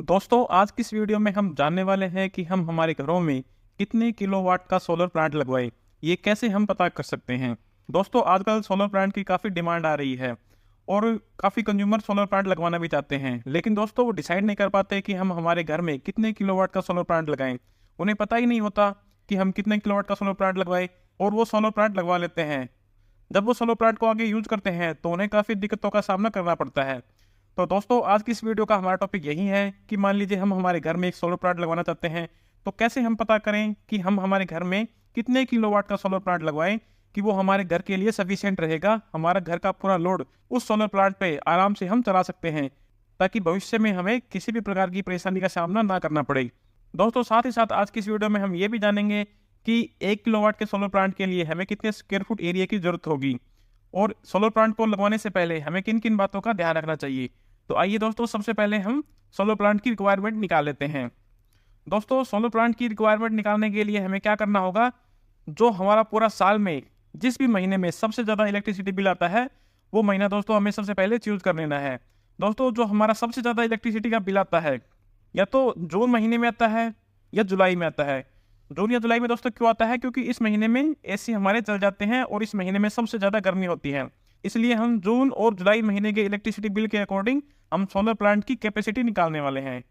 दोस्तों आज की इस वीडियो में हम जानने वाले हैं कि हम हमारे घरों में कितने किलोवाट का सोलर प्लांट लगवाएं। ये कैसे हम पता कर सकते हैं। दोस्तों आजकल सोलर प्लांट की काफ़ी डिमांड आ रही है और काफ़ी कंज्यूमर सोलर प्लांट लगवाना भी चाहते हैं, लेकिन दोस्तों वो डिसाइड नहीं कर पाते कि हम हमारे घर में कितने किलोवाट का सोलर प्लांट लगाएं। उन्हें पता ही नहीं होता कि हम कितने किलोवाट का सोलर प्लांट लगवाएं और वो सोलर प्लांट लगवा लेते हैं। जब वो सोलर प्लांट को आगे यूज करते हैं तो उन्हें काफ़ी दिक्कतों का सामना करना पड़ता है। तो दोस्तों आज की इस वीडियो का हमारा टॉपिक यही है कि मान लीजिए हम हमारे घर में एक सोलर प्लांट लगवाना चाहते हैं, तो कैसे हम पता करें कि हम हमारे घर में कितने किलोवाट का सोलर प्लांट लगवाएं कि वो हमारे घर के लिए सफिशिएंट रहेगा। हमारा घर का पूरा लोड उस सोलर प्लांट पे आराम से हम चला सकते हैं, ताकि भविष्य में हमें किसी भी प्रकार की परेशानी का सामना ना करना पड़े। दोस्तों साथ ही साथ आज की इस वीडियो में हम ये भी जानेंगे कि 1 किलोवाट के सोलर प्लांट के लिए हमें कितने स्क्वायर फुट एरिया की जरूरत होगी और सोलर प्लांट को लगवाने से पहले हमें किन किन बातों का ध्यान रखना चाहिए। तो आइए दोस्तों सबसे पहले हम सोलर प्लांट की रिक्वायरमेंट निकाल लेते हैं। दोस्तों सोलर प्लांट की रिक्वायरमेंट निकालने के लिए हमें क्या करना होगा, जो हमारा पूरा साल में जिस भी महीने में सबसे ज़्यादा इलेक्ट्रिसिटी बिल आता है वो महीना दोस्तों हमें सबसे पहले चूज कर लेना है। दोस्तों जो हमारा सबसे ज़्यादा इलेक्ट्रिसिटी का बिल आता है या तो जून महीने में आता है या जुलाई में आता है। जून या जुलाई में दोस्तों क्यों आता है, क्योंकि इस महीने में एसी हमारे चल जाते हैं और इस महीने में सबसे ज़्यादा गर्मी होती है। इसलिए हम जून और जुलाई महीने के इलेक्ट्रिसिटी बिल के अकॉर्डिंग हम सोलर प्लांट की कैपेसिटी निकालने वाले हैं।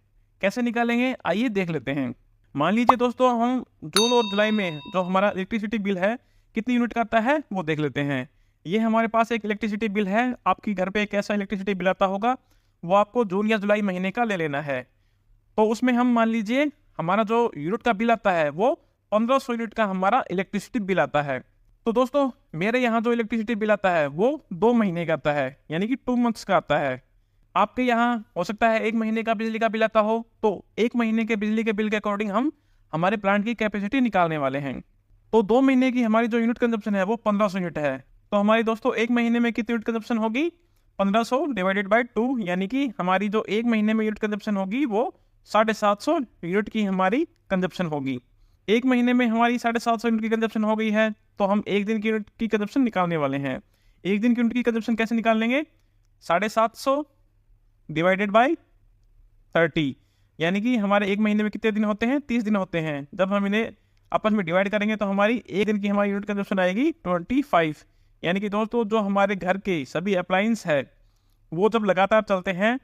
कैसे निकालेंगे आइए देख लेते हैं। मान लीजिए दोस्तों हम जून और जुलाई में जो हमारा इलेक्ट्रिसिटी बिल है कितनी यूनिट का आता है वो देख लेते हैं। ये हमारे पास एक इलेक्ट्रिसिटी बिल है। आपकी घर पे कैसा इलेक्ट्रिसिटी बिल आता होगा वो आपको जून या जुलाई महीने का ले लेना है। तो उसमें हम मान लीजिए हमारा जो यूनिट का बिल आता है वो 1500 यूनिट का हमारा इलेक्ट्रिसिटी बिल आता है। तो दोस्तों मेरे यहाँ जो इलेक्ट्रिसिटी बिल आता है वो 2 महीने का आता है, यानी कि 2 मंथ्स का आता है। आपके यहाँ हो सकता है 1 महीने का बिजली का बिल आता हो, तो 1 महीने के बिजली के बिल के अकॉर्डिंग हम हमारे प्लांट की कैपेसिटी निकालने वाले हैं। तो 2 महीने की हमारी जो यूनिट कंजप्शन है वो 1500 यूनिट है। तो हमारी दोस्तों 1 महीने में कितनी यूनिट कंजप्शन होगी, 1500 डिवाइडेड बाई 2, यानी कि हमारी जो 1 महीने में यूनिट कंजप्शन होगी वो 750 यूनिट की हमारी कंजप्शन होगी। 1 महीने में हमारी 750 यूनिट की कंजप्शन हो गई है, तो हम 1 दिन की यूनिट की कंजप्शन निकालने वाले हैं। 1 दिन की यूनिट की कंजप्शन कैसे निकाल लेंगे, 750 डिवाइडेड बाई 30, यानी कि हमारे 1 महीने में कितने दिन होते हैं, 30 दिन होते हैं। जब हम इन्हें आपस में डिवाइड करेंगे तो हमारी 1 दिन की हमारी यूनिट कंजप्शन आएगी 25। यानी कि दोस्तों जो हमारे घर के सभी अप्लायंस है वो जब लगातार चलते हैं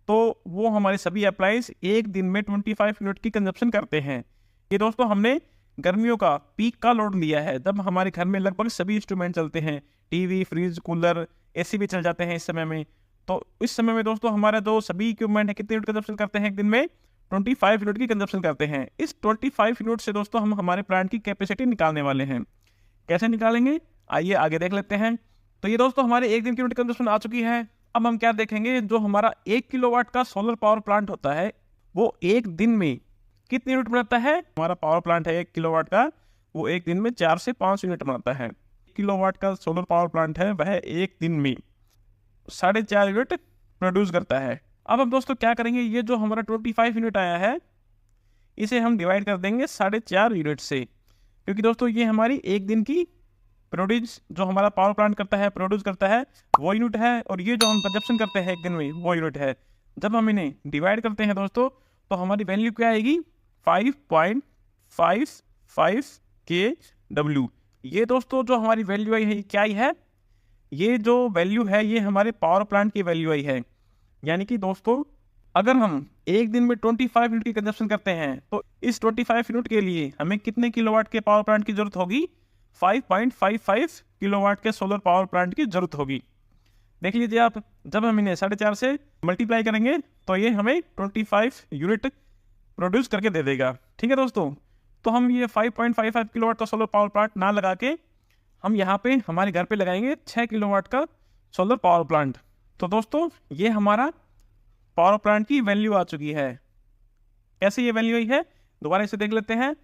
तो वो हमारे सभी अप्लायंस 1 दिन में 25 यूनिट की कंजप्शन करते हैं। ये दोस्तों हमने गर्मियों का पीक का लोड लिया है, जब हमारे घर में लगभग सभी इंस्ट्रूमेंट चलते हैं, टीवी, फ्रिज, कूलर, एसी भी चल जाते हैं इस समय में। तो इस समय में दोस्तों हमारा जो सभी इक्विपमेंट है कितने यूनिट कंजप्शन करते हैं, एक दिन में 25 यूनिट की कंजप्शन करते हैं। इस 25 यूनिट से दोस्तों हम हमारे प्लांट की कैपेसिटी निकालने वाले हैं। कैसे निकालेंगे आइए आगे देख लेते हैं। तो ये दोस्तों हमारे 1 दिन की यूनिट कंजप्शन आ चुकी है। अब हम क्या देखेंगे, जो हमारा 1 किलोवाट का सोलर पावर प्लांट होता है वो 1 दिन में कितनी यूनिट बनाता है। हमारा पावर प्लांट है 1 किलोवाट का, वो 1 दिन में 4 से 5 यूनिट बनाता है। 1 किलोवाट का सोलर पावर प्लांट है वह 1 दिन में 4.5 यूनिट प्रोड्यूस करता है। अब हम दोस्तों क्या करेंगे, ये जो हमारा 25 यूनिट आया है इसे हम डिवाइड कर देंगे 4.5 यूनिट से, क्योंकि दोस्तों ये हमारी 1 दिन की प्रोड्यूस जो हमारा पावर प्लांट करता है, प्रोड्यूस करता है वो यूनिट है, और ये जो हम कंजप्शन करते हैं 1 दिन में वो यूनिट है। जब हम इन्हें डिवाइड करते हैं दोस्तों तो हमारी वैल्यू क्या आएगी, 5.55 kW। ये दोस्तों जो हमारी वैल्यू आई है क्या आई है, ये जो वैल्यू है ये हमारे पावर प्लांट की वैल्यू आई है। यानी कि दोस्तों अगर हम 1 दिन में 25 यूनिट की कंजप्शन करते हैं तो इस 25 यूनिट के लिए हमें कितने किलोवाट के पावर प्लांट की जरूरत होगी, 5.55 किलोवाट के सोलर पावर प्लांट की जरूरत होगी। देख लीजिए आप, जब हम इन्हें 4.5 से मल्टीप्लाई करेंगे तो ये हमें 25 यूनिट प्रोड्यूस करके दे देगा। ठीक है दोस्तों, तो हम ये 5.55 किलोवाट का सोलर पावर प्लांट ना लगा के हम यहाँ पे हमारे घर पे लगाएंगे 6 किलोवाट का सोलर पावर प्लांट। तो दोस्तों ये हमारा पावर प्लांट की वैल्यू आ चुकी है। कैसे ये वैल्यू आई है दोबारा इसे देख लेते हैं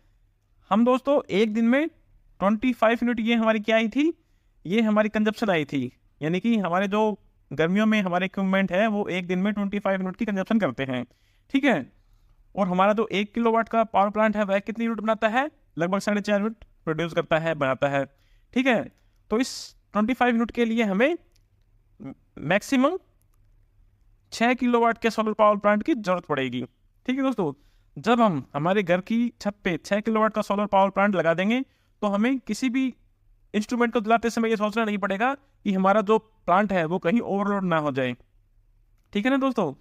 हम। दोस्तों 1 दिन में 25 यूनिट ये हमारी क्या आई थी, ये हमारी कंजप्शन आई थी। यानी कि हमारे जो गर्मियों में हमारे इक्विपमेंट है वो 1 दिन में 25 यूनिट की कंजप्शन करते हैं। ठीक है, और हमारा जो 1 किलोवाट का पावर प्लांट है वह कितनी यूनिट बनाता है, लगभग 4.5 यूनिट प्रोड्यूस करता है, बनाता है। ठीक है, तो इस 25 यूनिट के लिए हमें मैक्सिमम 6 किलोवाट के सोलर पावर प्लांट की जरूरत पड़ेगी। ठीक है दोस्तों, जब हम हमारे घर की छत पे 6 किलोवाट का सोलर पावर प्लांट लगा देंगे तो हमें किसी भी इंस्ट्रूमेंट को चलाते समय ये सोचना नहीं पड़ेगा कि हमारा जो प्लांट है वो कहीं ओवरलोड ना हो जाए। ठीक है ना दोस्तों,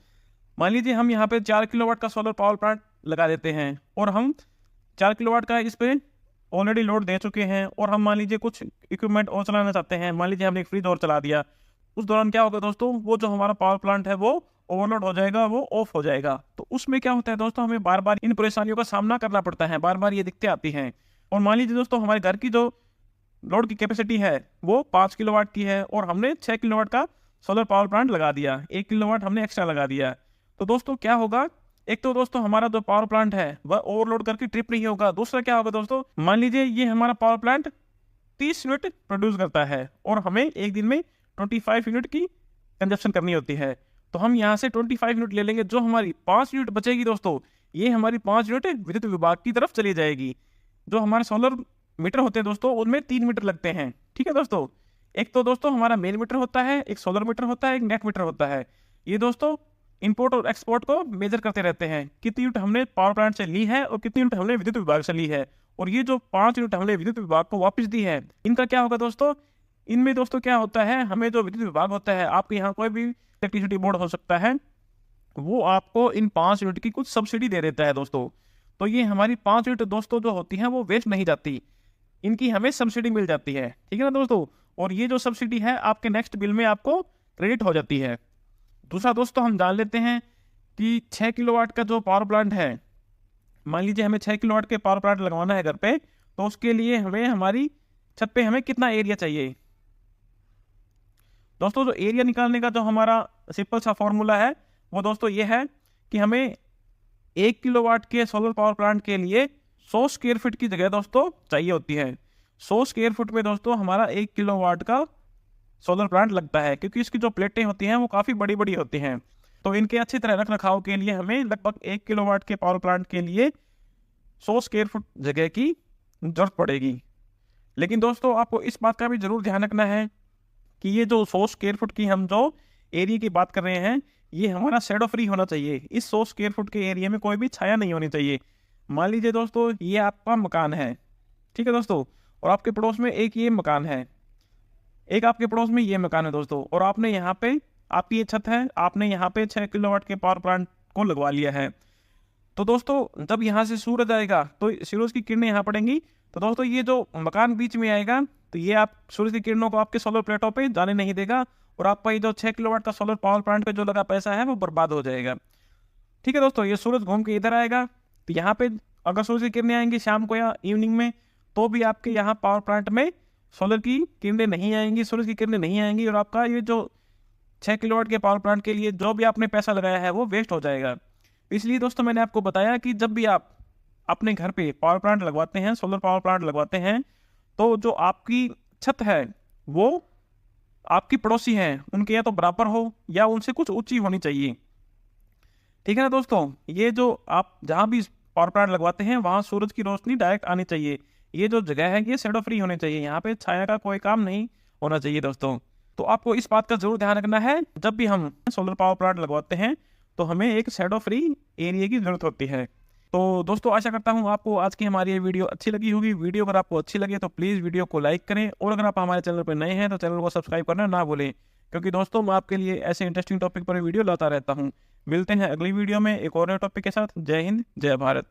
मान लीजिए हम यहाँ पे 4 किलोवाट का सोलर पावर प्लांट लगा देते हैं और हम 4 किलोवाट का इस पे ऑलरेडी लोड दे चुके हैं और हम मान लीजिए कुछ इक्विपमेंट और चलाना चाहते हैं, मान लीजिए हमने एक फ्रिज और चला दिया। उस दौरान क्या होगा दोस्तों, वो जो हमारा पावर प्लांट है वो ओवरलोड हो जाएगा, वो ऑफ हो जाएगा। तो उसमें क्या होता है दोस्तों, हमें बार बार इन परेशानियों का सामना करना पड़ता है, बार बार ये दिक्कतें आती हैं। और मान लीजिए दोस्तों हमारे घर की जो लोड की कैपेसिटी है वो 5 किलोवाट की है और हमने 6 किलोवाट का सोलर पावर प्लांट लगा दिया, 1 किलोवाट हमने एक्स्ट्रा लगा दिया। तो दोस्तों क्या होगा, एक तो दोस्तों हमारा जो पावर प्लांट है वह ओवरलोड करके ट्रिप नहीं होगा। दूसरा क्या होगा दोस्तों, मान लीजिए ये हमारा पावर प्लांट 30 यूनिट प्रोड्यूस करता है और हमें एक दिन में 25 यूनिट की कंजप्शन करनी होती है। तो हम यहाँ से 25 यूनिट ले लेंगे, जो हमारी 5 यूनिट बचेगी दोस्तों, ये हमारी 5 यूनिट विद्युत विभाग की तरफ चली जाएगी। जो हमारे सोलर मीटर होते हैं दोस्तों उनमें 3 मीटर लगते हैं। ठीक है दोस्तों, एक तो दोस्तों हमारा मेन मीटर होता है, एक सोलर मीटर होता है, एक नेट मीटर होता है। ये दोस्तों इंपोर्ट और एक्सपोर्ट को मेजर करते रहते हैं, कितनी यूनिट हमने पावर प्लांट से ली है और कितनी यूनिट हमने विद्युत विभाग से ली है। और ये जो 5 यूनिट हमने विद्युत विभाग को वापस दी है, इनका क्या होगा दोस्तों, इनमें दोस्तों क्या होता है, हमें जो विद्युत विभाग होता है, आपके यहाँ कोई भी इलेक्ट्रिसिटी बोर्ड हो सकता है, वो आपको इन 5 यूनिट की कुछ सब्सिडी दे देता है दोस्तों। तो ये हमारी 5 यूनिट दोस्तों जो होती हैं वो वेस्ट नहीं जाती, इनकी हमें सब्सिडी मिल जाती है। ठीक है ना दोस्तों, और ये जो सब्सिडी है आपके नेक्स्ट बिल में आपको क्रेडिट हो जाती है। दूसरा दोस्तों हम जान लेते हैं कि 6 किलोवाट का जो पावर प्लांट है, मान लीजिए हमें 6 किलोवाट के पावर प्लांट लगवाना है घर पे, तो उसके लिए हमें हमारी छत पे हमें कितना एरिया चाहिए। दोस्तों जो एरिया निकालने का जो हमारा सिंपल सा फॉर्मूला है वो दोस्तों ये है कि हमें 1 किलोवाट के सोलर पावर प्लांट के लिए 100 स्क्वायर फीट की जगह दोस्तों चाहिए होती है। 100 स्क्वायर फुट में दोस्तों हमारा 1 किलोवाट का सोलर प्लांट लगता है, क्योंकि इसकी जो प्लेटें होती हैं वो काफ़ी बड़ी बड़ी होती हैं। तो इनके अच्छी तरह रख रखाव के लिए हमें लगभग 1 किलोवाट के पावर प्लांट के लिए 100 स्क्वायर फुट जगह की जरूरत पड़ेगी। लेकिन दोस्तों आपको इस बात का भी जरूर ध्यान रखना है कि ये जो 100 स्क्वायर फुट की हम जो एरिया की बात कर रहे हैं, ये हमारा शैडो फ्री होना चाहिए। इस 100 स्क्वायर फुट के एरिया में कोई भी छाया नहीं होनी चाहिए। मान लीजिए दोस्तों ये आपका मकान है, ठीक है दोस्तों, और आपके पड़ोस में एक ये मकान है, एक आपके पड़ोस में ये मकान है दोस्तों, और आपने यहाँ पे आपकी ये छत है, आपने यहाँ पे 6 किलोवाट के पावर प्लांट को लगवा लिया है। तो दोस्तों जब यहाँ से सूरज आएगा तो सूरज की किरणें यहाँ पड़ेंगी, तो दोस्तों ये जो मकान बीच में आएगा तो ये आप सूरज की किरणों को आपके सोलर प्लेटों पे जाने नहीं देगा और आपका ये जो 6 किलोवाट का सोलर पावर प्लांट पे जो लगा पैसा है वो बर्बाद हो जाएगा। ठीक है दोस्तों, ये सूरज घूम के इधर आएगा, तो यहाँ पे अगर सूरज की किरणें आएंगी शाम को या इवनिंग में, तो भी आपके यहाँ पावर प्लांट में सोलर की किरणें नहीं आएंगी, सूरज की किरणें नहीं आएंगी, और आपका ये जो 6 किलोवाट के पावर प्लांट के लिए जो भी आपने पैसा लगाया है वो वेस्ट हो जाएगा। इसलिए दोस्तों मैंने आपको बताया कि जब भी आप अपने घर पे पावर प्लांट लगवाते हैं, सोलर पावर प्लांट लगवाते हैं, तो जो आपकी छत है वो आपकी पड़ोसी हैं उनके या तो बराबर हो या उनसे कुछ ऊंची होनी चाहिए। ठीक है ना दोस्तों, ये जो आप जहाँ भी पावर प्लांट लगवाते हैं वहाँ सूरज की रोशनी डायरेक्ट आनी चाहिए। ये जो जगह है ये शैडो फ्री होनी चाहिए, यहाँ पे छाया का कोई काम नहीं होना चाहिए दोस्तों। तो आपको इस बात का जरूर ध्यान रखना है, जब भी हम सोलर पावर प्लांट लगवाते हैं तो हमें एक शैडो फ्री एरिया की जरूरत होती है। तो दोस्तों आशा करता हूँ आपको आज की हमारी ये वीडियो अच्छी लगी होगी। वीडियो अगर आपको अच्छी लगे तो प्लीज़ वीडियो को लाइक करें, और अगर आप हमारे चैनल पर नए हैं तो चैनल को सब्सक्राइब करना ना भूलें, क्योंकि दोस्तों मैं आपके लिए ऐसे इंटरेस्टिंग टॉपिक पर वीडियो लाता रहता हूँ। मिलते हैं अगली वीडियो में एक और नए टॉपिक के साथ। जय हिंद, जय भारत।